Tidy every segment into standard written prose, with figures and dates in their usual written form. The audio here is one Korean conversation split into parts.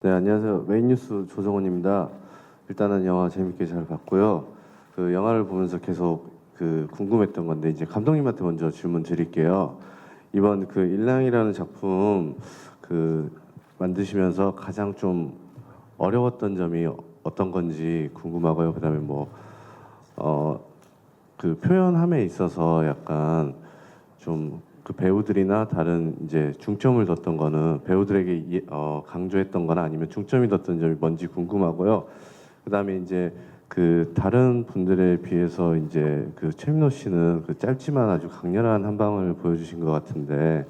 네, 안녕하세요. 메인뉴스 조정원입니다. 일단은 영화 재밌게 잘 봤고요. 그 영화를 보면서 계속 궁금했던 건데 이제 감독님한테 먼저 질문 드릴게요. 이번 일랑이라는 작품 만드시면서 가장 좀 어려웠던 점이 어떤 건지 궁금하고요. 그다음에 표현함에 있어서 약간 좀 배우들이나 다른 이제 중점을 뒀던 거는 배우들에게 강조했던 거나 아니면 중점이 뒀던 점이 뭔지 궁금하고요. 그다음에 이제 다른 분들에 비해서 이제 최민호 씨는 짧지만 아주 강렬한 한 방을 보여주신 것 같은데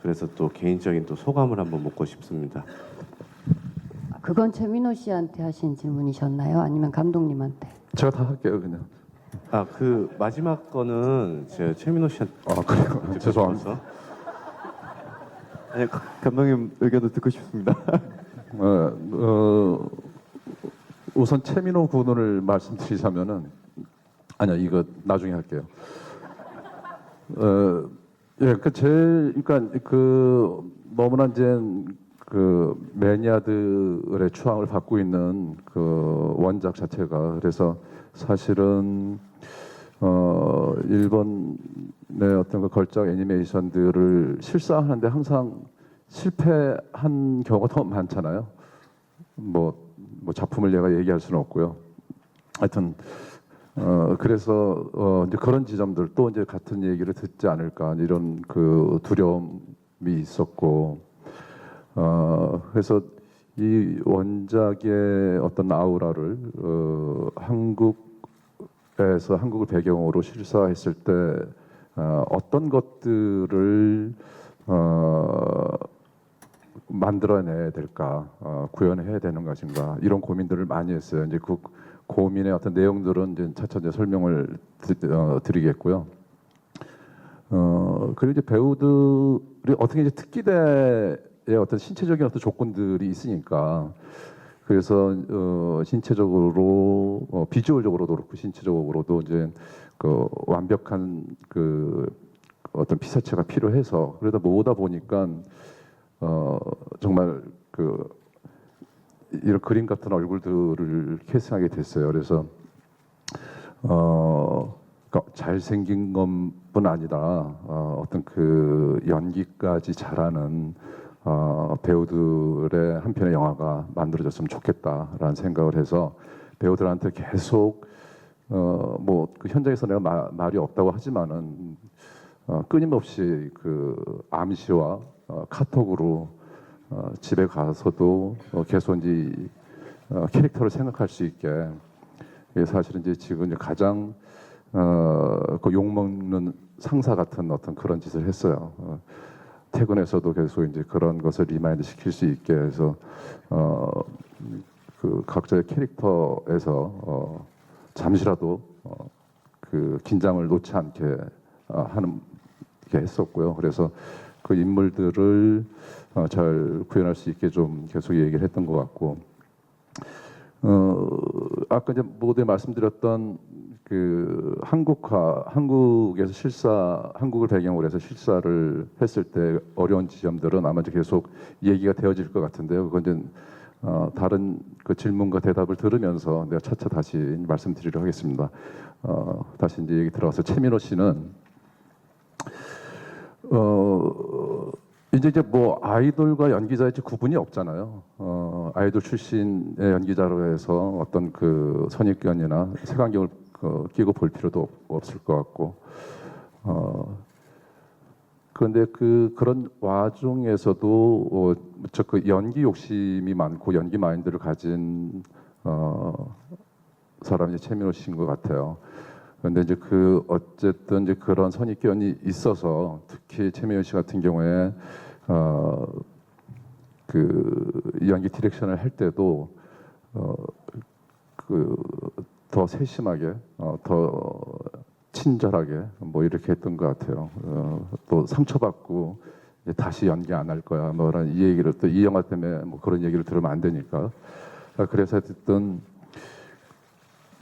그래서 또 개인적인 또 소감을 한번 묻고 싶습니다. 그건 최민호 씨한테 하신 질문이셨나요? 아니면 감독님한테? 제가 다 할게요 그냥. 마지막 거는 제가 최민호 씨한테 그래요. 죄송합니다. 아니, 감독님 의견도 듣고 싶습니다. 우선 최민호 군을 말씀드리자면은 아니야 이거 나중에 할게요. 너무나 이제 매니아들의 추앙을 받고 있는 원작 자체가 그래서 사실은 일본의 어떤 걸작 애니메이션들을 실사하는데 항상 실패한 경우가 더 많잖아요. 뭐 작품을 내가 얘기할 수는 없고요. 하여튼 그래서 이제 그런 지점들 또 이제 같은 얘기를 듣지 않을까 이런 두려움이 있었고 그래서 이 원작의 어떤 아우라를 한국을 배경으로 실사했을 때 어떤 것들을 만들어내야 될까, 구현해야 되는 것인가 이런 고민들을 많이 했어요. 이제 그 고민의 어떤 내용들은 이제 차차 이제 설명을 드리겠고요. 그리고 이제 배우들이 어떻게 이제 특기대의 어떤 신체적인 어떤 조건들이 있으니까. 그래서 신체적으로 비주얼적으로도 그렇고 신체적으로도 이제 완벽한 어떤 피사체가 필요해서 그러다 모으다 보니까 정말 이런 그림 같은 얼굴들을 캐스팅하게 됐어요. 그래서 잘생긴 것뿐 아니라 어떤 연기까지 잘하는 배우들의 한 편의 영화가 만들어졌으면 좋겠다라는 생각을 해서 배우들한테 계속 현장에서 내가 말이 없다고 하지만은 끊임없이 암시와 카톡으로 집에 가서도 계속 이제 캐릭터를 생각할 수 있게 사실은 이제 지금 이제 가장 욕먹는 상사 같은 어떤 그런 짓을 했어요. 퇴근해서도 계속 이제 그런 것을 리마인드 시킬 수 있게 해서 각자의 캐릭터에서 잠시라도 긴장을 놓지 않게 하는 게 했었고요. 그래서 그 인물들을 잘 구현할 수 있게 좀 계속 얘기를 했던 것 같고 아까 이제 모두에 말씀드렸던 한국을 배경으로 해서 실사를 했을 때 어려운 지점들은 아마 이제 계속 얘기가 되어질 것 같은데요. 그건 이제 다른 질문과 대답을 들으면서 내가 차차 다시 말씀드리도록 하겠습니다. 다시 이제 얘기 들어가서 최민호 씨는 이제 아이돌과 연기자의 구분이 없잖아요. 아이돌 출신의 연기자로 해서 어떤 선입견이나 색안경을 끼고 볼 필요도 없을 것 같고 그런데 그런 와중에서도 무척 연기 욕심이 많고 연기 마인드를 가진 사람이 최민호 씨인 것 같아요. 그런데 이제 어쨌든 이제 그런 선입견이 있어서 특히 최민호 씨 같은 경우에 연기 디렉션을 할 때도 더 세심하게, 더 친절하게 이렇게 했던 것 같아요. 또 상처받고 다시 연기 안 할 거야 뭐라는 이 얘기를 또 이 영화 때문에 그런 얘기를 들으면 안 되니까. 그래서 어쨌든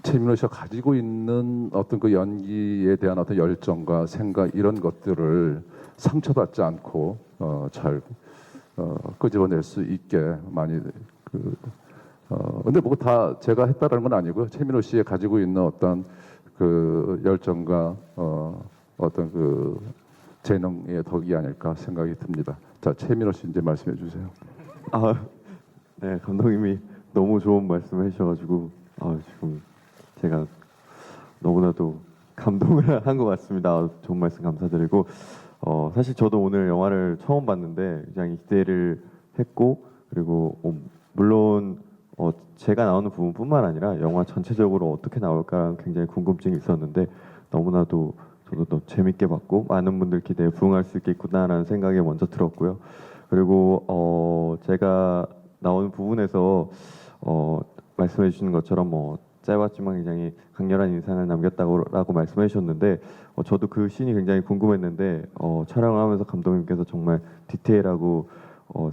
최민호 씨가 가지고 있는 어떤 연기에 대한 어떤 열정과 생각 이런 것들을 상처받지 않고 잘 끄집어낼 수 있게 많이 근데 뭐 다 제가 했다라는 건 아니고요. 최민호 씨의 가지고 있는 어떤 그 열정과 어떤 그 재능의 덕이 아닐까 생각이 듭니다. 자, 최민호 씨 이제 말씀해 주세요. 네, 감독님이 너무 좋은 말씀을 해주셔가지고 지금 제가 너무나도 감동을 한 것 같습니다. 좋은 말씀 감사드리고 사실 저도 오늘 영화를 처음 봤는데 굉장히 기대를 했고 그리고 물론 제가 나오는 부분뿐만 아니라 영화 전체적으로 어떻게 나올까 굉장히 궁금증이 있었는데 너무나도 저도 더 재밌게 봤고 많은 분들 기대에 부응할 수 있겠구나라는 생각이 먼저 들었고요. 그리고 제가 나오는 부분에서 말씀해 주시는 것처럼 짧았지만 굉장히 강렬한 인상을 남겼다고 말씀해 주셨는데 저도 그 씬이 굉장히 궁금했는데 촬영을 하면서 감독님께서 정말 디테일하고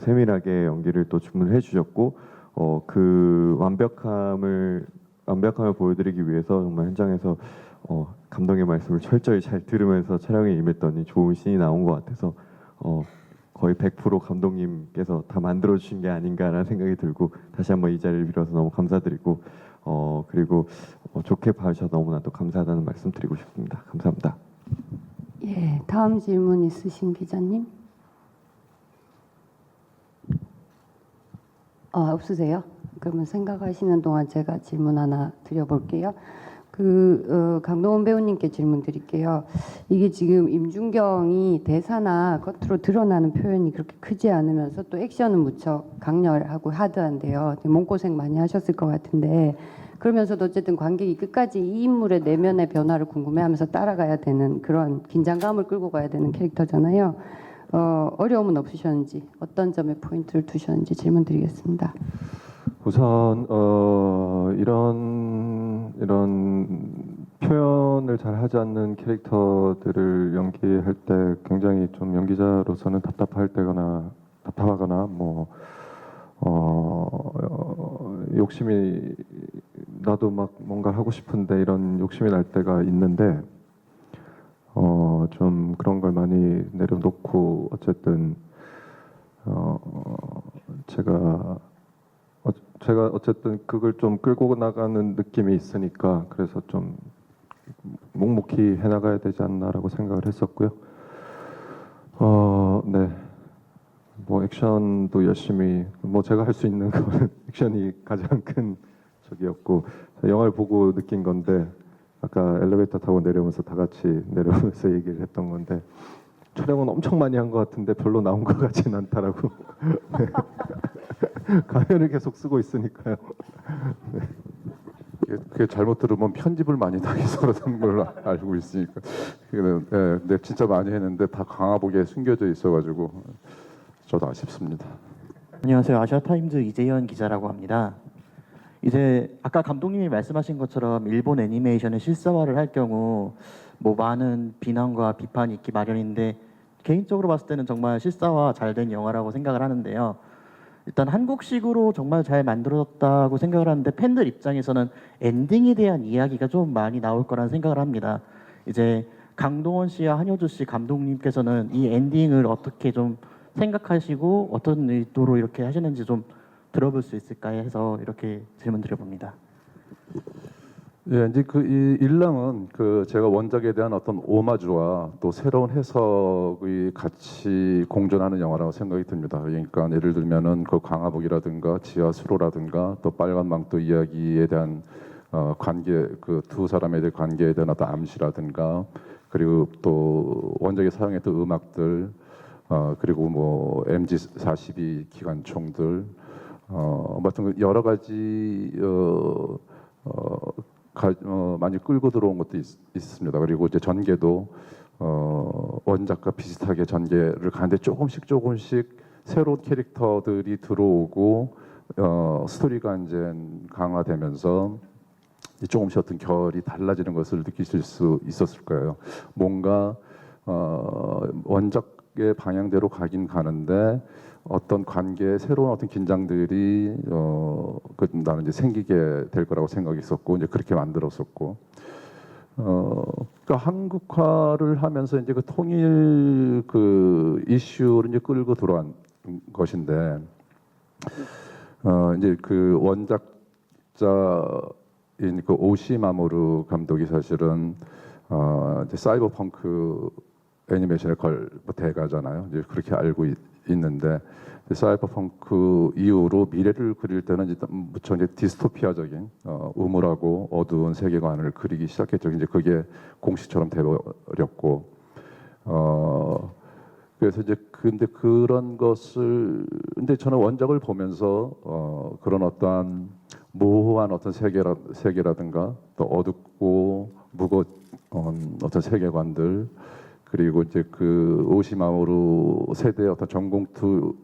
세밀하게 연기를 또 주문해 주셨고 그 완벽함을 보여드리기 위해서 정말 현장에서 감독의 말씀을 철저히 잘 들으면서 촬영에 임했더니 좋은 씬이 나온 것 같아서 거의 100% 감독님께서 다 만들어 주신 게 아닌가라는 생각이 들고 다시 한번 이 자리를 빌어서 너무 감사드리고 그리고 좋게 봐주셔서 너무나도 감사하다는 말씀 드리고 싶습니다. 감사합니다. 예, 다음 질문 있으신 기자님? 없으세요? 그러면 생각하시는 동안 제가 질문 하나 드려볼게요. 강동원 배우님께 질문 드릴게요. 이게 지금 임준경이 대사나 겉으로 드러나는 표현이 그렇게 크지 않으면서 또 액션은 무척 강렬하고 하드한데요. 몸고생 많이 하셨을 것 같은데 그러면서도 어쨌든 관객이 끝까지 이 인물의 내면의 변화를 궁금해하면서 따라가야 되는 그런 긴장감을 끌고 가야 되는 캐릭터잖아요. 어려움은 없으셨는지 어떤 점에 포인트를 두셨는지 질문 드리겠습니다. 우선 이런 표현을 잘 하지 않는 캐릭터들을 연기할 때 굉장히 좀 연기자로서는 답답하거나 욕심이 나도 막 뭔가 하고 싶은데 이런 욕심이 날 때가 있는데 좀 그런 걸 많이 내려놓고 어쨌든 제가 어쨌든 그걸 좀 끌고 나가는 느낌이 있으니까 그래서 좀 묵묵히 해나가야 되지 않나라고 생각을 했었고요. 네. 뭐 액션도 열심히 제가 할 수 있는 거는 액션이 가장 큰 적이었고 영화를 보고 느낀 건데 아까 엘리베이터 타고 내려오면서 다 같이 내려오면서 얘기를 했던 건데 촬영은 엄청 많이 한 것 같은데 별로 나온 것 같진 않다라고. 네. 가면을 계속 쓰고 있으니까요. 네. 그게 잘못 들으면 편집을 많이 당해서라는 걸 알고 있으니까. 네, 진짜 많이 했는데 다 강화복에 숨겨져 있어가지고 저도 아쉽습니다. 안녕하세요. 아시아타임즈 이재현 기자라고 합니다. 이제 아까 감독님이 말씀하신 것처럼 일본 애니메이션의 실사화를 할 경우 많은 비난과 비판이 있기 마련인데 개인적으로 봤을 때는 정말 실사화 잘 된 영화라고 생각을 하는데요. 일단 한국식으로 정말 잘 만들어졌다고 생각을 하는데 팬들 입장에서는 엔딩에 대한 이야기가 좀 많이 나올 거란 생각을 합니다. 이제 강동원 씨와 한효주 씨 감독님께서는 이 엔딩을 어떻게 좀 생각하시고 어떤 의도로 이렇게 하시는지 좀 들어볼 수 있을까 해서 이렇게 질문 드려봅니다. 예, 이제 이 일랑은 제가 원작에 대한 어떤 오마주와 또 새로운 해석이 같이 공존하는 영화라고 생각이 듭니다. 그러니까 예를 들면은 광화복이라든가 지하수로라든가 또 빨간 망토 이야기에 대한 관계, 두 사람에 대한 관계에 대한 어떤 암시라든가 그리고 또 원작에 사용했던 음악들 그리고 MG42 기관총들 아무튼 여러 가지 많이 끌고 들어온 것도 있습니다. 그리고 이제 전개도 원작과 비슷하게 전개를 가는데 조금씩 새로운 캐릭터들이 들어오고 스토리가 이제 강화되면서 조금씩 어떤 결이 달라지는 것을 느끼실 수 있었을 거예요. 뭔가 원작의 방향대로 가긴 가는데 어떤 관계에 새로운 어떤 긴장들이 나는 이제 생기게 될 거라고 생각했었고 이제 그렇게 만들었었고 그러니까 한국화를 하면서 이제 통일 이슈를 이제 끌고 들어간 것인데 이제 그 원작자인 그 오시 마모루 감독이 사실은 이제 사이버펑크 애니메이션의 뭐 대가잖아요. 이제 그렇게 알고 있는데 사이버펑크 이후로 미래를 그릴 때는 일단 무척 이제 디스토피아적인 우물하고 어두운 세계관을 그리기 시작했죠. 이제 그게 공식처럼 돼버렸고 그래서 이제 근데 그런 것을 근데 저는 원작을 보면서 그런 어떠한 모호한 어떤 세계라든가 또 어둡고 무거운 어떤 세계관들 그리고 이제 그 오시마모루 세대의 어떤 전공투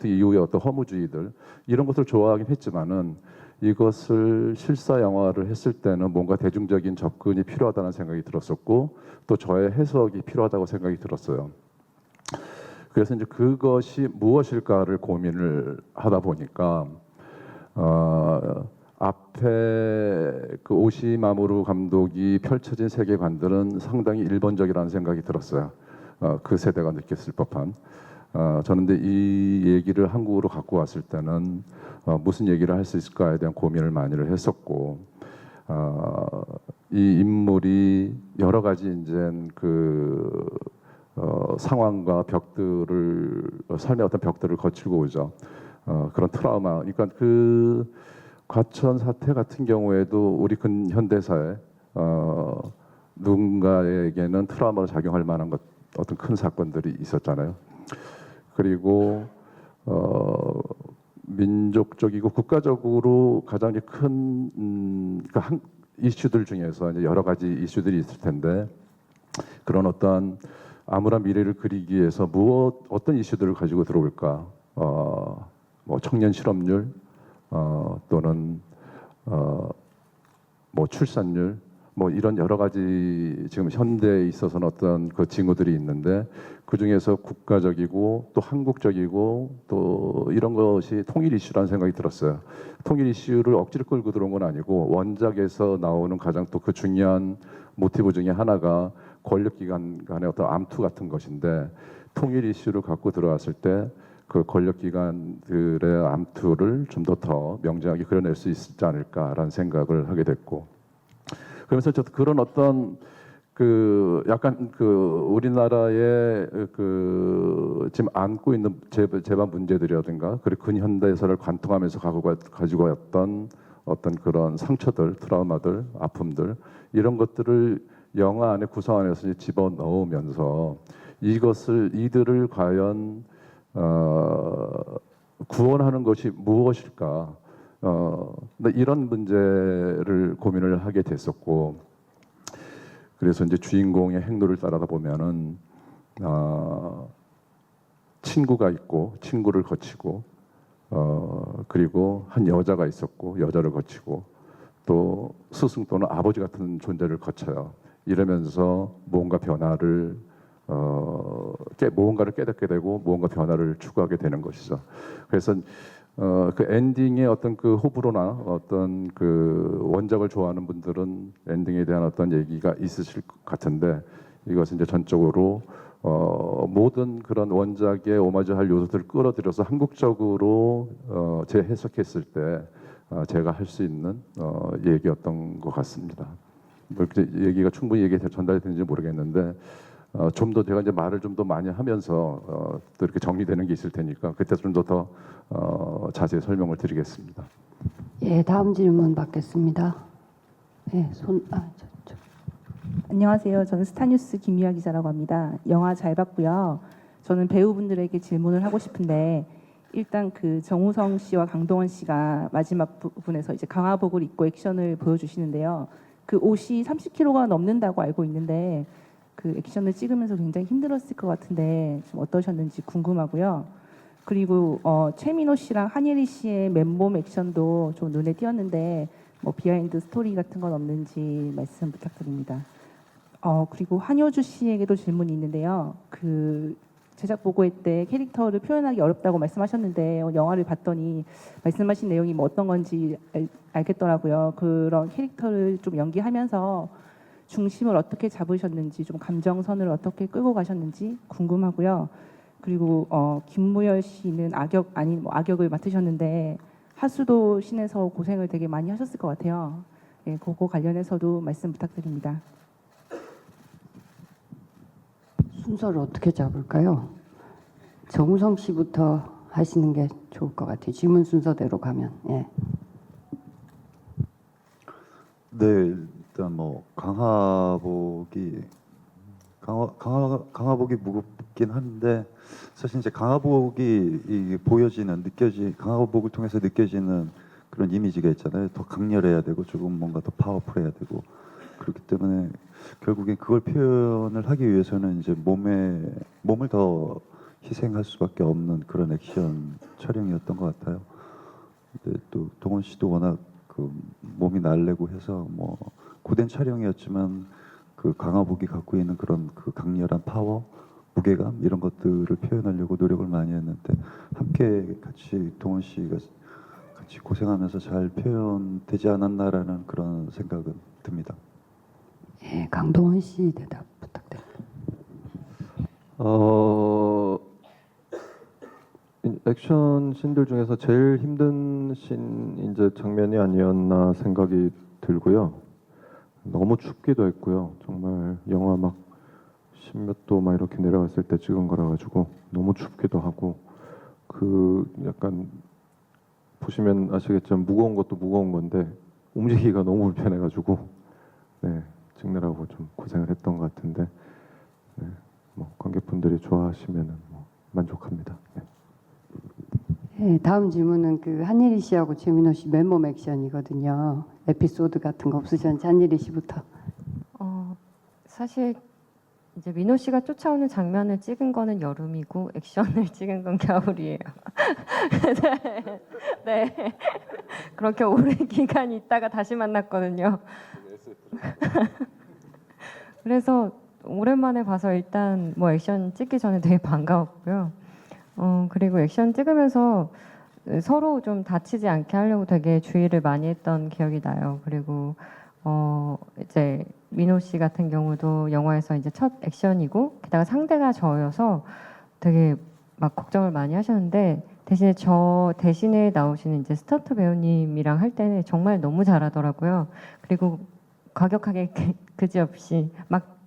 이후의 어떤 허무주의들 이런 것을 좋아하긴 했지만은 이것을 실사 영화를 했을 때는 뭔가 대중적인 접근이 필요하다는 생각이 들었었고 또 저의 해석이 필요하다고 생각이 들었어요. 그래서 이제 그것이 무엇일까를 고민을 하다 보니까 앞에 그 오시마모루 감독이 펼쳐진 세계관들은 상당히 일본적이라는 생각이 들었어요. 그 세대가 느꼈을 법한. 저는 근데 이 얘기를 한국으로 갖고 왔을 때는 무슨 얘기를 할 수 있을까에 대한 고민을 많이 했었고 이 인물이 여러 가지 이제 그 상황과 벽들을 삶의 어떤 벽들을 거치고 오죠. 그런 트라우마. 그러니까 그 과천 사태 같은 경우에도 우리 근현대사에 누군가에게는 트라우마로 작용할 만한 어떤 큰 사건들이 있었잖아요. 그리고 민족적이고 국가적으로 가장 큰 그러니까 이슈들 중에서 이제 여러 가지 이슈들이 있을 텐데 그런 어떤 암울한 미래를 그리기 위해서 어떤 이슈들을 가지고 들어올까? 뭐 청년 실업률 또는 뭐 출산율 뭐 이런 여러 가지 지금 현대에 있어서는 어떤 그 징후들이 있는데 그 중에서 국가적이고 또 한국적이고 또 이런 것이 통일 이슈라는 생각이 들었어요. 통일 이슈를 억지로 끌고 들어온 건 아니고 원작에서 나오는 가장 또 그 중요한 모티브 중에 하나가 권력기관 간의 어떤 암투 같은 것인데 통일 이슈를 갖고 들어왔을 때 그 권력기관들의 암투를 좀 더 명징하게 그려낼 수 있지 않을까라는 생각을 하게 됐고 그러면서 저도 그런 어떤 그 약간 그 우리나라의 그 지금 안고 있는 재반 문제들이라든가 그리고 근현대사를 관통하면서 가지고 왔던 어떤 그런 상처들, 트라우마들, 아픔들 이런 것들을 영화 안에 구성 안에서 집어 넣으면서 이들을 과연 구원하는 것이 무엇일까? 근데 이런 문제를 고민을 하게 됐었고, 그래서 이제 주인공의 행로를 따라다 보면은 친구가 있고 친구를 거치고 그리고 한 여자가 있었고 여자를 거치고 또 스승 또는 아버지 같은 존재를 거쳐요. 이러면서 뭔가 변화를 무언가를 깨닫게 되고 무언가 변화를 추구하게 되는 것이죠. 그래서 그 엔딩의 어떤 그 호불호나 어떤 그 원작을 좋아하는 분들은 엔딩에 대한 어떤 얘기가 있으실 것 같은데 이것은 이제 전적으로 모든 그런 원작에 오마주할 요소들을 끌어들여서 한국적으로 재해석했을 때 제가 할 수 있는 얘기였던 것 같습니다. 뭐 얘기가 충분히 전달이 되는지 모르겠는데 좀 더 제가 이제 말을 좀 더 많이 하면서 또 이렇게 정리되는 게 있을 테니까 그때 좀 더 자세히 설명을 드리겠습니다. 예, 다음 질문 받겠습니다. 예, 안녕하세요. 저는 스타뉴스 김미아 기자라고 합니다. 영화 잘 봤고요. 저는 배우분들에게 질문을 하고 싶은데 일단 그 정우성 씨와 강동원 씨가 마지막 부분에서 이제 강화복을 입고 액션을 보여주시는데요. 그 옷이 30kg가 넘는다고 알고 있는데 그 액션을 찍으면서 굉장히 힘들었을 것 같은데 좀 어떠셨는지 궁금하고요. 그리고 최민호 씨랑 한예리 씨의 맨몸 액션도 좀 눈에 띄었는데 뭐 비하인드 스토리 같은 건 없는지 말씀 부탁드립니다. 그리고 한효주 씨에게도 질문이 있는데요. 그 제작 보고회 때 캐릭터를 표현하기 어렵다고 말씀하셨는데 영화를 봤더니 말씀하신 내용이 뭐 어떤 건지 알겠더라고요. 그런 캐릭터를 좀 연기하면서 중심을 어떻게 잡으셨는지 좀 감정선을 어떻게 끌고 가셨는지 궁금하고요. 그리고 김무열 씨는 악역 아닌 뭐 악역을 맡으셨는데 하수도 씬에서 고생을 되게 많이 하셨을 것 같아요. 예, 그거 관련해서도 말씀 부탁드립니다. 순서를 어떻게 잡을까요? 정우성 씨부터 하시는 게 좋을 것 같아요. 질문 순서대로 가면. 예. 네, 일단 뭐 강화복이 무겁긴 한데 사실 이제 강화복이 보여지는 강화복을 통해서 느껴지는 그런 이미지가 있잖아요. 더 강렬해야 되고 조금 뭔가 더 파워풀해야 되고 그렇기 때문에 결국엔 그걸 표현을 하기 위해서는 이제 몸을 더 희생할 수밖에 없는 그런 액션 촬영이었던 것 같아요. 근데 또 동원 씨도 워낙 그 몸이 날래고 해서 뭐 고된 촬영이었지만 그 강화복이 갖고 있는 그런 그 강렬한 파워, 무게감 이런 것들을 표현하려고 노력을 많이 했는데 함께 같이 동원 씨가 같이 고생하면서 잘 표현되지 않았나라는 그런 생각은 듭니다. 예, 강동원 씨 대답 부탁드립니다. 액션 씬들 중에서 제일 힘든 씬 이제 장면이 아니었나 생각이 들고요. 너무 춥기도 했고요. 정말 영하 막 10몇 도 막 이렇게 내려갔을 때 찍은 거라 가지고 너무 춥기도 하고 그 약간 보시면 아시겠지만 무거운 것도 무거운 건데 움직이기가 너무 불편해 가지고 네, 찍느라고 좀 고생을 했던 것 같은데 네, 뭐 관객분들이 좋아하시면은 뭐 만족합니다. 네. 예, 다음 질문은 그 한예리 씨하고 최민호 씨 맨몸 액션이거든요. 에피소드 같은 거 없으셨는지 한예리 씨부터. 사실 이제 민호 씨가 쫓아오는 장면을 찍은 거는 여름이고 액션을 찍은 건 겨울이에요. 네. 네. 그렇게 오랜 기간 있다가 다시 만났거든요. 그래서 오랜만에 봐서 일단 뭐 액션 찍기 전에 되게 반가웠고요. 그리고 액션 찍으면서 서로 좀 다치지 않게 하려고 되게 주의를 많이 했던 기억이 나요. 그리고 이제 민호 씨 같은 경우도 영화에서 이제 첫 액션이고 게다가 상대가 저여서 되게 막 걱정을 많이 하셨는데 대신에 저 대신에 나오시는 이제 스턴트 배우님이랑 할 때는 정말 너무 잘하더라고요. 그리고 과격하게 그지없이 막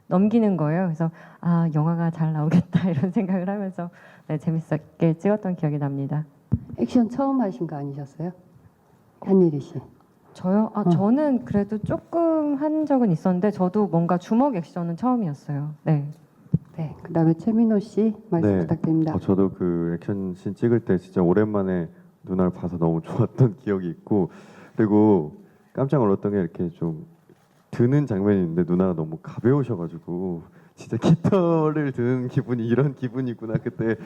넘기는 거예요. 그래서 아 영화가 잘 나오겠다 이런 생각을 하면서 네, 재밌게 찍었던 기억이 납니다. 액션 처음 하신 거 아니셨어요? 한예리 씨. 저요? 저는 그래도 조금 한 적은 있었는데 저도 뭔가 주먹 액션은 처음이었어요. 네. 네. 그다음에 최민호 씨 말씀 네. 부탁드립니다. 저도 그 액션 씬 찍을 때 진짜 오랜만에 누나를 봐서 너무 좋았던 기억이 있고 그리고 깜짝 놀랐던 게 이렇게 좀 드는 장면이 있는데 누나가 너무 가벼우셔가지고 진짜 깃털을 드는 기분이 이런 기분이구나 그때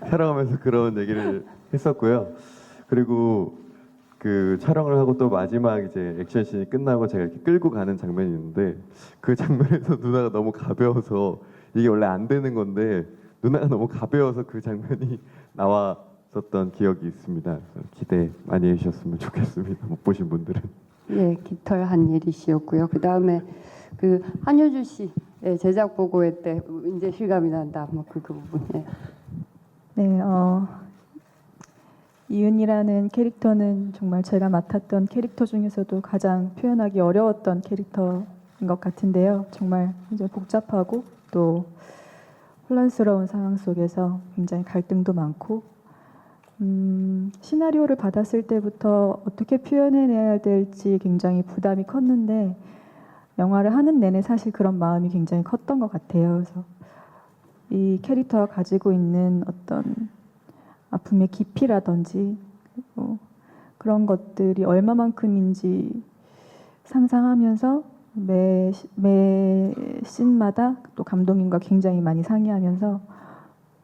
촬영하면서 그런 얘기를 했었고요. 그리고 그 촬영을 하고 또 마지막 이제 액션씬이 끝나고 제가 이렇게 끌고 가는 장면이 있는데 그 장면에서 누나가 너무 가벼워서 이게 원래 안 되는 건데 누나가 너무 가벼워서 그 장면이 나왔었던 기억이 있습니다. 그래서 기대 많이 해주셨으면 좋겠습니다. 못 보신 분들은. 예, 깃털 한예리 씨였고요. 그다음에 그 한효주 씨 제작 보고회 때 이제 실감이 난다. 뭐 그 부분. 예. 네, 이윤이라는 캐릭터는 정말 제가 맡았던 캐릭터 중에서도 가장 표현하기 어려웠던 캐릭터인 것 같은데요. 정말 굉장히 복잡하고 또 혼란스러운 상황 속에서 굉장히 갈등도 많고 시나리오를 받았을 때부터 어떻게 표현해내야 될지 굉장히 부담이 컸는데 영화를 하는 내내 사실 그런 마음이 굉장히 컸던 것 같아요. 그래서 이 캐릭터가 가지고 있는 어떤 아픔의 깊이라든지 그리고 그런 것들이 얼마만큼인지 상상하면서 매 씬마다 또 감독님과 굉장히 많이 상의하면서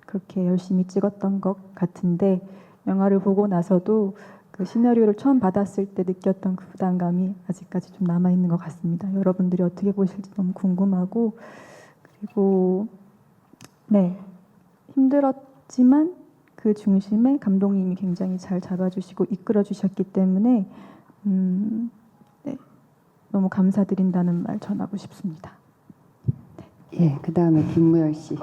그렇게 열심히 찍었던 것 같은데 영화를 보고 나서도 그 시나리오를 처음 받았을 때 느꼈던 그 부담감이 아직까지 좀 남아 있는 것 같습니다. 여러분들이 어떻게 보실지 너무 궁금하고 그리고 네 힘들었지만 그 중심에 감독님이 굉장히 잘 잡아주시고 이끌어주셨기 때문에 네, 너무 감사드린다는 말 전하고 싶습니다. 네. 예, 그 다음에 김무열 씨.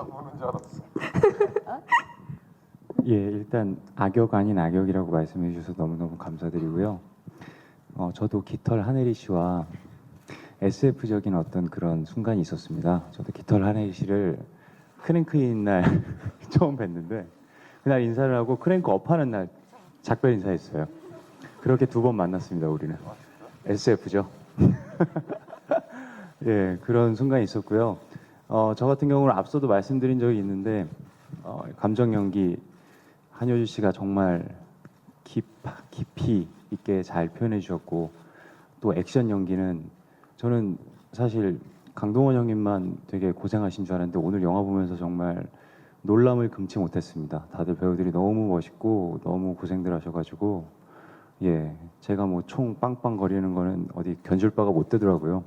예, 일단 악역 아닌 악역이라고 말씀해 주셔서 너무너무 감사드리고요. 저도 깃털 하네리 씨와 SF적인 어떤 그런 순간이 있었습니다. 저도 깃털 하네리 씨를 크랭크인 날 처음 뵀는데 그날 인사를 하고 크랭크 업하는 날 작별 인사했어요. 그렇게 2번 만났습니다. 우리는 SF죠. 예, 그런 순간이 있었고요. 저 같은 경우는 앞서도 말씀드린 적이 있는데 감정 연기 한효주 씨가 정말 깊이 있게 잘 표현해 주셨고 또 액션 연기는 저는 사실 강동원 형님만 되게 고생하신 줄 알았는데 오늘 영화 보면서 정말 놀람을 금치 못했습니다. 다들 배우들이 너무 멋있고 너무 고생들 하셔가지고 예, 제가 뭐 총 빵빵 거리는 거는 어디 견줄 바가 못 되더라고요.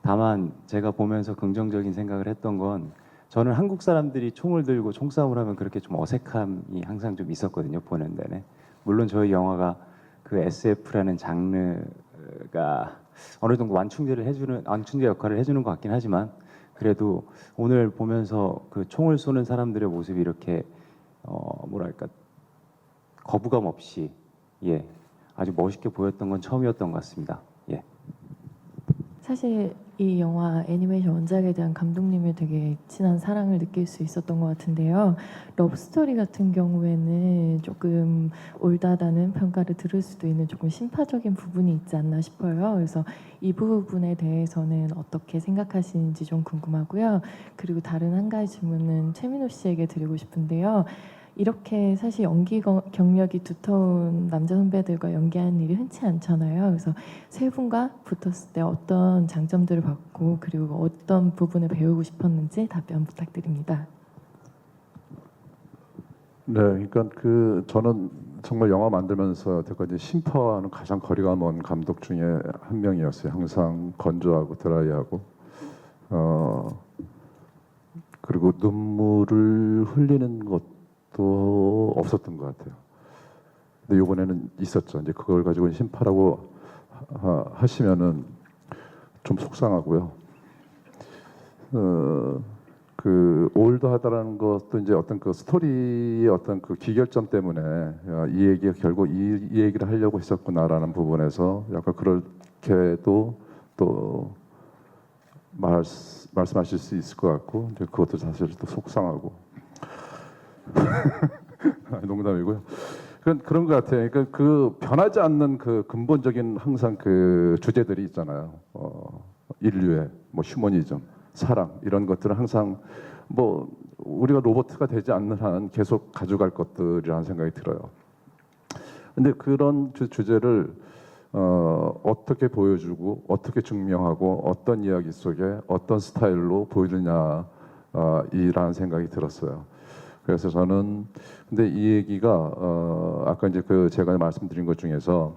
다만 제가 보면서 긍정적인 생각을 했던 건 저는 한국 사람들이 총을 들고 총싸움을 하면 그렇게 좀 어색함이 항상 좀 있었거든요. 보는 내내. 물론 저희 영화가 그 SF라는 장르가 어느 정도 완충제 역할을 해주는 것 같긴 하지만 그래도 오늘 보면서 그 총을 쏘는 사람들의 모습이 이렇게 뭐랄까 거부감 없이 예 아주 멋있게 보였던 건 처음이었던 것 같습니다. 예. 사실 이 영화 애니메이션 원작에 대한 감독님의 되게 진한 사랑을 느낄 수 있었던 것 같은데요. 러브스토리 같은 경우에는 조금 올다다는 평가를 들을 수도 있는 조금 심파적인 부분이 있지 않나 싶어요. 그래서 이 부분에 대해서는 어떻게 생각하시는지 좀 궁금하고요. 그리고 다른 한 가지 질문은 최민호 씨에게 드리고 싶은데요. 이렇게 사실 연기 경력이 두터운 남자 선배들과 연기하는 일이 흔치 않잖아요. 그래서 세 분과 붙었을 때 어떤 장점들을 받고 그리고 어떤 부분을 배우고 싶었는지 답변 부탁드립니다. 네, 그러니까 그 저는 정말 영화 만들면서 여태까지 심파와는 가장 거리가 먼 감독 중에 한 명이었어요. 항상 건조하고 드라이하고 그리고 눈물을 흘리는 것도 없었던 것 같아요. 근데 이번에는 있었죠. 이제 그걸 가지고 심파라고 하시면은 좀 속상하고요. 그 올드하다라는 것도 이제 어떤 그 스토리의 어떤 그 기결점 때문에 이 얘기가 결국 이 얘기를 하려고 했었구나라는 부분에서 약간 그렇게도 또 말씀하실 수 있을 것 같고 이제 그것도 사실 또 속상하고 농담이고요. 그런 것 같아요. 그러니까 그 변하지 않는 그 근본적인 항상 그 주제들이 있잖아요. 인류의 뭐 휴머니즘, 사랑 이런 것들은 항상 뭐 우리가 로봇가 되지 않는 한 계속 가져갈 것들이라는 생각이 들어요. 근데 그런 주제를 어떻게 보여주고 어떻게 증명하고 어떤 이야기 속에 어떤 스타일로 보여주냐 이라는 생각이 들었어요. 그래서 저는 근데 이 얘기가 아까 이제 그 제가 말씀드린 것 중에서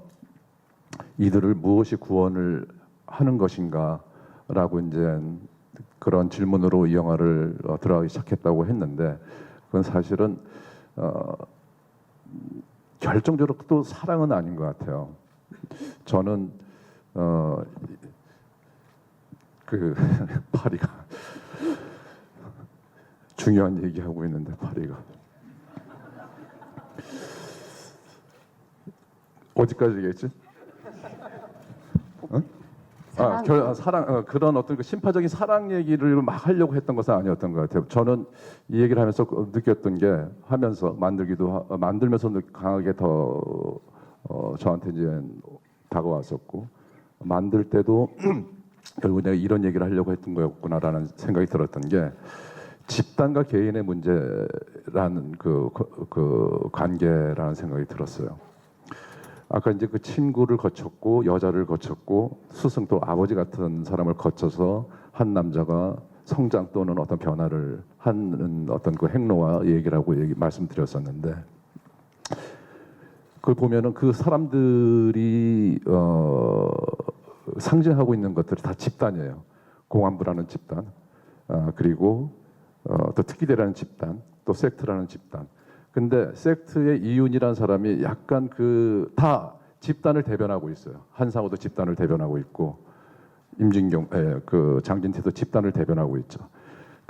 이들을 무엇이 구원을 하는 것인가라고 이제 그런 질문으로 이 영화를 들어가기 시작했다고 했는데 그건 사실은 결정적으로 또 사랑은 아닌 것 같아요. 저는 그 파리가 중요한 얘기하고 있는데 파리가 어디까지 얘기했지? 사랑 그런 어떤 그 심파적인 사랑 얘기를 막 하려고 했던 것은 아니었던 것 같아요. 저는 이 얘기를 하면서 느꼈던 게 하면서 만들면서 강하게 더 저한테 이제 다가왔었고 만들 때도 결국 내가 이런 얘기를 하려고 했던 거였구나라는 생각이 들었던 게 집단과 개인의 문제라는 그 관계라는 생각이 들었어요. 아까 이제 그 친구를 거쳤고 여자를 거쳤고 스승 또 아버지 같은 사람을 거쳐서 한 남자가 성장 또는 어떤 변화를 하는 어떤 그 행로와 얘기라고 말씀드렸었는데 그걸 보면은 그 사람들이 상징하고 있는 것들이 다 집단이에요. 공안부라는 집단, 그리고 또 특기대라는 집단, 또 섹트라는 집단. 근데 섹트의 이윤이라는 사람이 약간 그 다 집단을 대변하고 있어요. 한상우도 집단을 대변하고 있고 임진경, 그 장진태도 집단을 대변하고 있죠.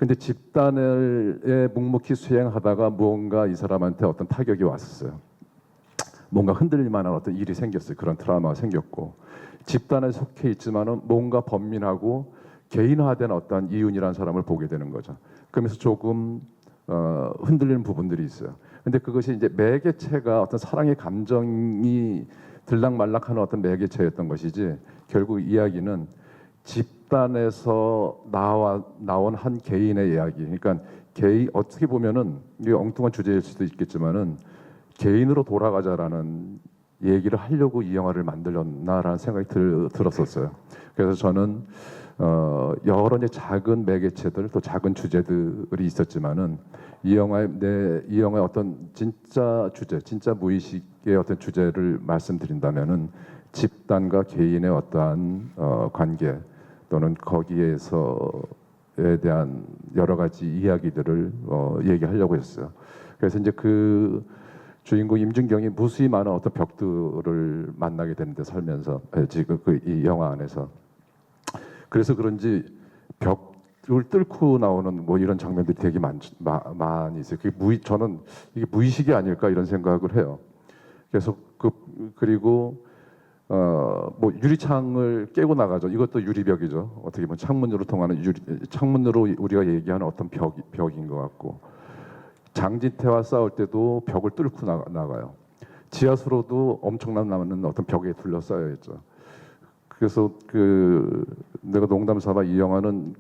근데 집단을 묵묵히 수행하다가 무언가 이 사람한테 어떤 타격이 왔었어요. 뭔가 흔들릴 만한 어떤 일이 생겼어요. 그런 트라우마가 생겼고, 집단에 속해 있지만은 뭔가 번민하고 개인화된 어떤 이윤이라는 사람을 보게 되는 거죠. 그러면서 조금 흔들리는 부분들이 있어요. 근데 그것이 이제 매개체가 어떤 사랑의 감정이 들락말락하는 어떤 매개체였던 것이지, 결국 이야기는 집단에서 나온 한 개인의 이야기. 그러니까 개인, 어떻게 보면은 이게 엉뚱한 주제일 수도 있겠지만은 개인으로 돌아가자라는 얘기를 하려고 이 영화를 만들었나라는 생각이 들었었어요. 그래서 저는 여러 이제 작은 매개체들, 또 작은 주제들이 있었지만은 이 영화의 어떤 진짜 주제, 진짜 무의식의 어떤 주제를 말씀드린다면은 집단과 개인의 어떠한 관계, 또는 거기에서에 대한 여러 가지 이야기들을 얘기하려고 했어요. 그래서 이제 그 주인공 임준경이 무수히 많은 어떤 벽들을 만나게 되는데, 살면서 지금 이 영화 안에서. 그래서 그런지 벽을 뚫고 나오는 뭐 이런 장면들이 되게 많이 있어요. 저는 이게 무의식이 아닐까 이런 생각을 해요. 그래서 그리고 뭐 유리창을 깨고 나가죠. 이것도 유리벽이죠. 어떻게 보면 창문으로 통하는 창문으로 우리가 얘기하는 어떤 벽인 것 같고, 장진태와 싸울 때도 벽을 뚫고 나가요. 지하수로도 엄청난 남는 어떤 벽에 둘러싸여 있죠. 그래서 내가 농담 삼아 이 영화는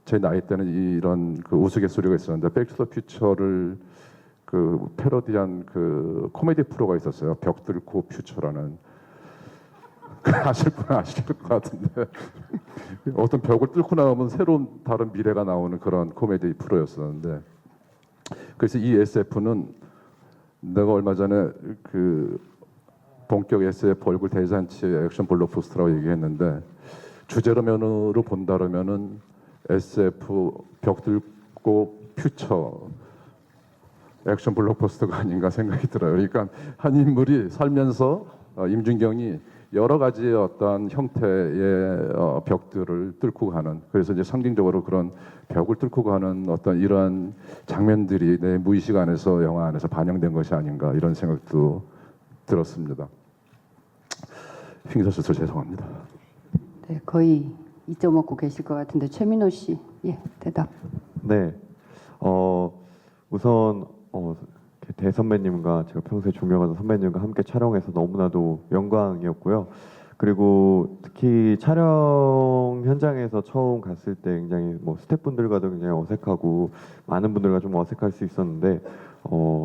제 나이 때는 이런 우스갯소리가 있었는데, 백투더 퓨처를 패러디한 코미디 프로가 있었어요. 벽 뚫고 퓨처라는. 아실 분은 아실 것 같은데 어떤 벽을 뚫고 나오면 새로운 다른 미래가 나오는 그런 코미디 프로였었는데, 그래서 이 SF는 내가 얼마 전에 본격 SF 얼굴 대잔치 액션 블록버스터라고 얘기했는데, 주제로면으로 본다면은 SF 벽 뚫고 퓨처 액션 블록버스터가 아닌가 생각이 들어요. 그러니까 한 인물이 살면서 임준경이 여러 가지의 어떤 형태의 벽들을 뚫고 가는, 그래서 이제 상징적으로 그런 벽을 뚫고 가는 어떤 이러한 장면들이 내 무의식 안에서, 영화 안에서 반영된 것이 아닌가 이런 생각도 들었습니다. 핑계셔서 죄송합니다. 네, 거의 2점 먹고 계실 것 같은데 최민호 씨, 예, 대답. 네, 우선 대선배님과 제가 평소에 존경하는 선배님과 함께 촬영해서 너무나도 영광이었고요. 그리고 특히 촬영 현장에서 처음 갔을 때 굉장히 뭐 스태프분들과도 굉장히 어색하고 많은 분들과 좀 어색할 수 있었는데,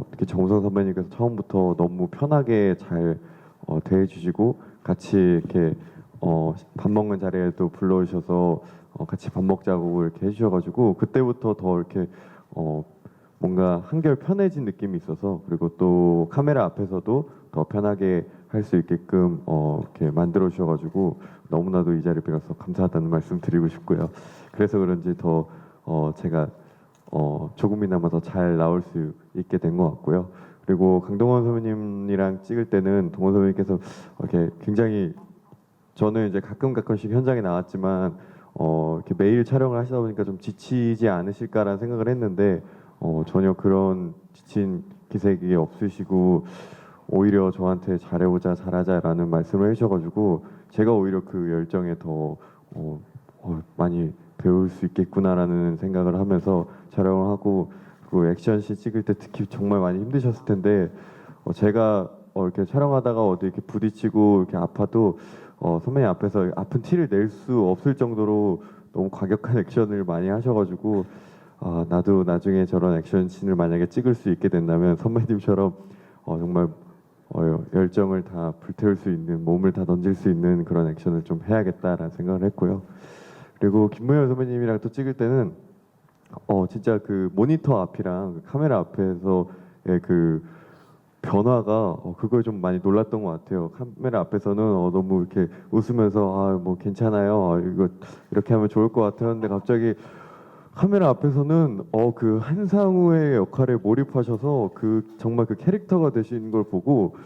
특히 정우성 선배님께서 처음부터 너무 편하게 잘 대해주시고, 같이 이렇게 밥 먹는 자리에도 불러주셔서 같이 밥 먹자고 이렇게 해주셔가지고, 그때부터 더 이렇게 뭔가 한결 편해진 느낌이 있어서, 그리고 또 카메라 앞에서도 더 편하게 할 수 있게끔 이렇게 만들어 주셔가지고 너무나도 이 자리에 빌어서 감사하다는 말씀 드리고 싶고요. 그래서 그런지 더 제가 조금이나마 더 잘 나올 수 있게 된 것 같고요. 그리고 강동원 선배님이랑 찍을 때는 동원 선배님께서 이렇게 굉장히, 저는 이제 가끔씩 현장에 나왔지만 이렇게 매일 촬영을 하시다 보니까 좀 지치지 않으실까라는 생각을 했는데, 전혀 그런 지친 기색이 없으시고 오히려 저한테 잘해보자, 잘하자라는 말씀을 해주셔가지고 제가 오히려 그 열정에 더 많이 배울 수 있겠구나라는 생각을 하면서 촬영을 하고, 그 액션씬 찍을 때 특히 정말 많이 힘드셨을 텐데, 제가 이렇게 촬영하다가 어디 이렇게 부딪히고 이렇게 아파도 선배님 앞에서 아픈 티를 낼 수 없을 정도로 너무 과격한 액션을 많이 하셔가지고, 나도 나중에 저런 액션씬을 만약에 찍을 수 있게 된다면 선배님처럼 정말 열정을 다 불태울 수 있는, 몸을 다 던질 수 있는 그런 액션을 좀 해야겠다라는 생각을 했고요. 그리고 김무현 선배님이랑 또 찍을 때는 진짜 그 모니터 앞이랑 그 카메라 앞에서의 그 변화가 그걸 좀 많이 놀랐던 것 같아요. 카메라 앞에서는 너무 이렇게 웃으면서 뭐 괜찮아요, 이거 이렇게 하면 좋을 것 같아요 했는데, 갑자기 카메라 앞에서는 그 한상우의 역할에 몰입하셔서 정말 그 캐릭터가 되신 걸 보고,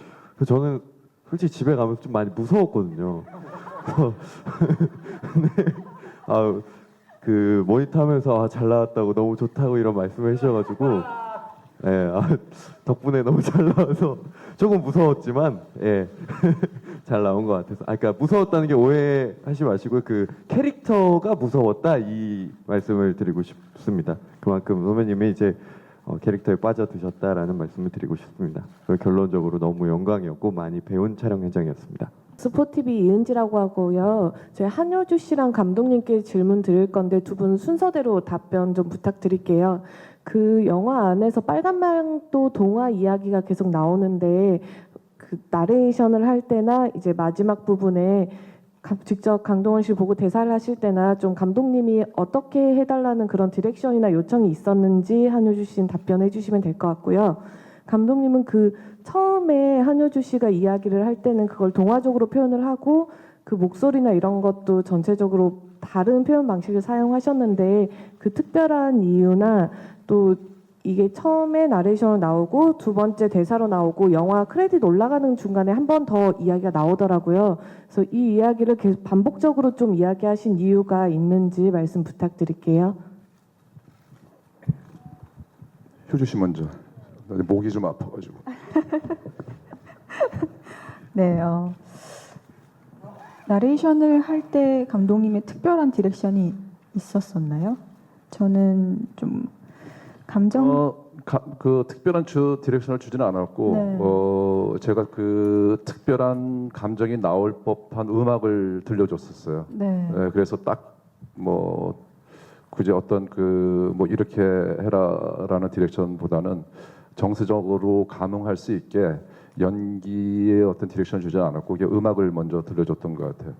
저는 솔직히 집에 가면서 좀 많이 무서웠거든요. 근데 그 모니터 하면서 잘 나왔다고 너무 좋다고 이런 말씀을 해주셔가지고 예, 덕분에 너무 잘 나와서 조금 무서웠지만 예, 잘 나온 것 같아서 그러니까 무서웠다는 게 오해하지 마시고 그 캐릭터가 무서웠다 이 말씀을 드리고 싶습니다. 그만큼 선배님이 이제 캐릭터에 빠져드셨다라는 말씀을 드리고 싶습니다. 결론적으로 너무 영광이었고 많이 배운 촬영 현장이었습니다. 스포티비 이은지라고 하고요. 저희 한효주 씨랑 감독님께 질문 드릴 건데 두 분 순서대로 답변 좀 부탁드릴게요. 그 영화 안에서 빨간망토 동화 이야기가 계속 나오는데 그 나레이션을 할 때나 이제 마지막 부분에 직접 강동원 씨 보고 대사를 하실 때나 좀 감독님이 어떻게 해달라는 그런 디렉션이나 요청이 있었는지 한효주 씨는 답변해 주시면 될 것 같고요. 감독님은 그 처음에 한효주 씨가 이야기를 할 때는 그걸 동화적으로 표현을 하고 그 목소리나 이런 것도 전체적으로 다른 표현 방식을 사용하셨는데 그 특별한 이유나 또 이게 처음에 나레이션으로 나오고 두 번째 대사로 나오고 영화 크레딧 올라가는 중간에 한 번 더 이야기가 나오더라고요. 그래서 이 이야기를 계속 반복적으로 좀 이야기하신 이유가 있는지 말씀 부탁드릴게요. 효주 씨 먼저. 나 목이 좀 아파가지고. 네, 나레이션을 할 때 감독님의 특별한 디렉션이 있었었나요? 저는 좀 그 특별한 디렉션을 주지는 않았고 네. 제가 그 특별한 감정이 나올 법한 음악을 들려줬었어요. 네. 네, 그래서 딱 뭐 굳이 어떤 그 뭐 이렇게 해라라는 디렉션보다는 정서적으로 감흥할 수 있게 연기의 어떤 디렉션을 주지 않았고 그냥 음악을 먼저 들려줬던 것 같아요.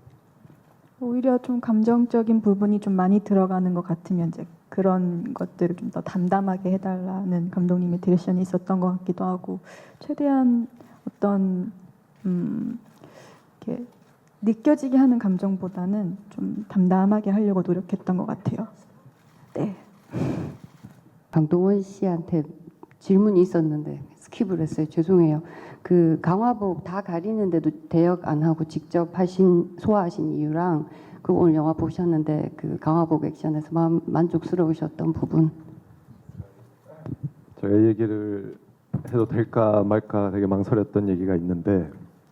오히려 좀 감정적인 부분이 좀 많이 들어가는 것 같으면 이제 그런 것들을 좀 더 담담하게 해달라는 감독님의 디렉션이 있었던 것 같기도 하고 최대한 어떤 이렇게 느껴지게 하는 감정보다는 좀 담담하게 하려고 노력했던 것 같아요. 네. 강동원 씨한테 질문이 있었는데 스킵을 했어요. 죄송해요. 그 강화복 다 가리는데도 대역 안 하고 직접 소화하신 이유랑 그 오늘 영화 보셨는데 그 강화복 액션에서 만족스러우셨던 부분. 제가 얘기를 해도 될까 말까 되게 망설였던 얘기가 있는데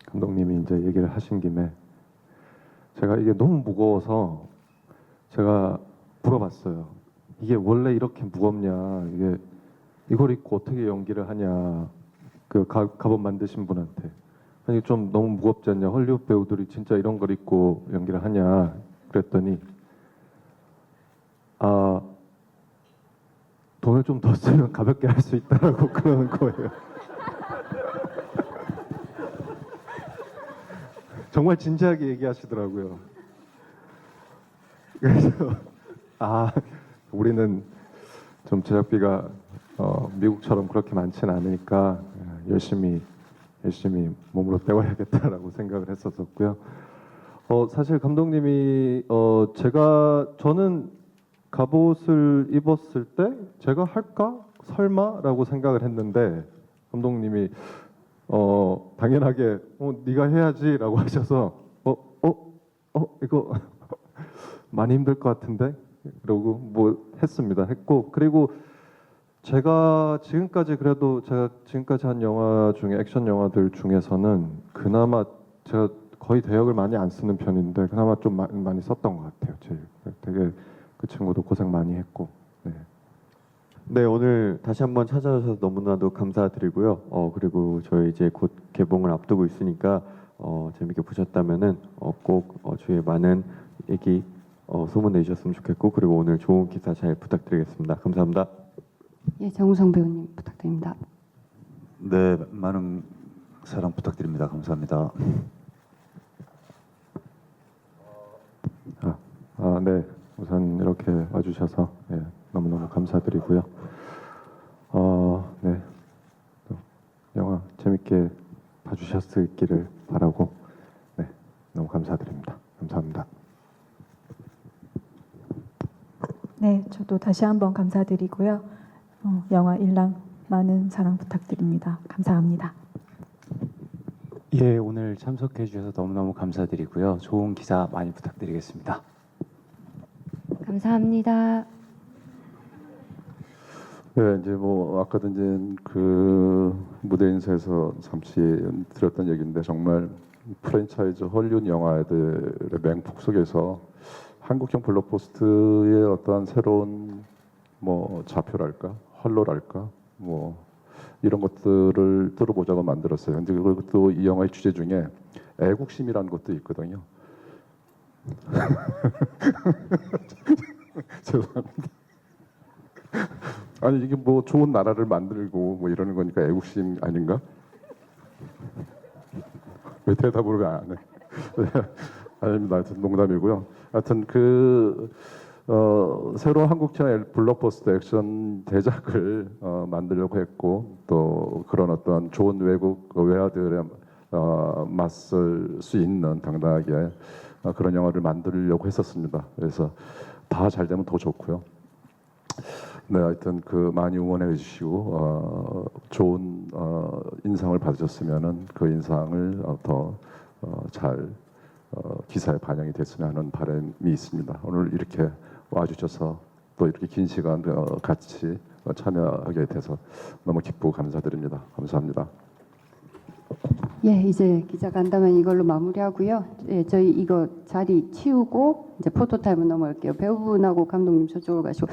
감독님이 이제 얘기를 하신 김에 제가 이게 너무 무거워서 제가 물어봤어요. 이게 원래 이렇게 무겁냐? 이걸 입고 어떻게 연기를 하냐? 그 갑옷 만드신 분한테 아니 좀 너무 무겁지 않냐? 헐리우드 배우들이 진짜 이런 걸 입고 연기를 하냐? 그랬더니 돈을 좀 더 쓰면 가볍게 할 수 있다라고 그러는 거예요. 정말 진지하게 얘기하시더라고요. 그래서 우리는 좀 제작비가 미국처럼 그렇게 많지는 않으니까 열심히 몸으로 때워야겠다라고 생각을 했었고요. 사실 감독님이 저는 갑옷을 입었을 때 제가 할까 설마라고 생각을 했는데 감독님이 당연하게 네가 해야지라고 하셔서 이거 많이 힘들 것 같은데 그러고 뭐 했고 그리고 제가 지금까지 한 영화 중에 액션 영화들 중에서는 그나마 제가 거의 대역을 많이 안 쓰는 편인데 그나마 좀 많이 썼던 것 같아요. 되게 그 친구도 고생 많이 했고. 네, 오늘 다시 한번 찾아주셔서 너무나도 감사드리고요. 그리고 저희 이제 곧 개봉을 앞두고 있으니까 재밌게 보셨다면은 꼭 주위에 많은 얘기 소문 내주셨으면 좋겠고 그리고 오늘 좋은 기사 잘 부탁드리겠습니다. 감사합니다. 예, 정우성 배우님 부탁드립니다. 네, 많은 사랑 부탁드립니다. 감사합니다. 네, 우선 이렇게 와주셔서 너무너무 감사드리고요. 네, 또 영화 재밌게 봐주셨기를 바라고 너무 감사드립니다. 감사합니다. 네, 저도 다시 한번 감사드리고요. 영화 일랑 많은 사랑 부탁드립니다. 감사합니다. 예, 오늘 참석해 주셔서 너무너무 감사드리고요. 좋은 기사 많이 부탁드리겠습니다. 감사합니다. 네, 이제 뭐 아까도 이제 그 무대 인사에서 잠시 드렸던 얘기인데 정말 프랜차이즈 헐리우드 영화들의 맹폭 속에서 한국형 블록버스터의 어떠한 새로운 뭐 좌표랄까, 활로랄까, 뭐 이런 것들을 들어보자고 만들었어요. 근데 그것도 이 영화의 주제 중에 애국심이라는 것도 있거든요. 죄송합니다. 아니 이게 뭐 좋은 나라를 만들고 뭐 이러는 거니까 애국심 아닌가? 왜 대답을 왜 안 해? 아닙니다. 하여튼 농담이고요. 하여튼 새로운 한국형 블록버스터 액션 대작을 만들려고 했고 또 그런 어떤 좋은 외국 외화들에 맞설 수 있는 당당하게 그런 영화를 만들려고 했었습니다. 그래서 다 잘 되면 더 좋고요. 네, 하여튼 많이 응원해 주시고 좋은 인상을 받으셨으면은 그 인상을 더 잘 기사에 반영이 됐으면 하는 바람이 있습니다. 오늘 이렇게 와주셔서 또 이렇게 긴 시간 같이 참여하게 돼서 너무 기쁘고 감사드립니다. 감사합니다. 예, 이제 기자 간담회 이걸로 마무리하고요. 예, 저희 이거 자리 치우고 이제 포토타임으로 넘어갈게요. 배우분하고 감독님 저쪽으로 가시고.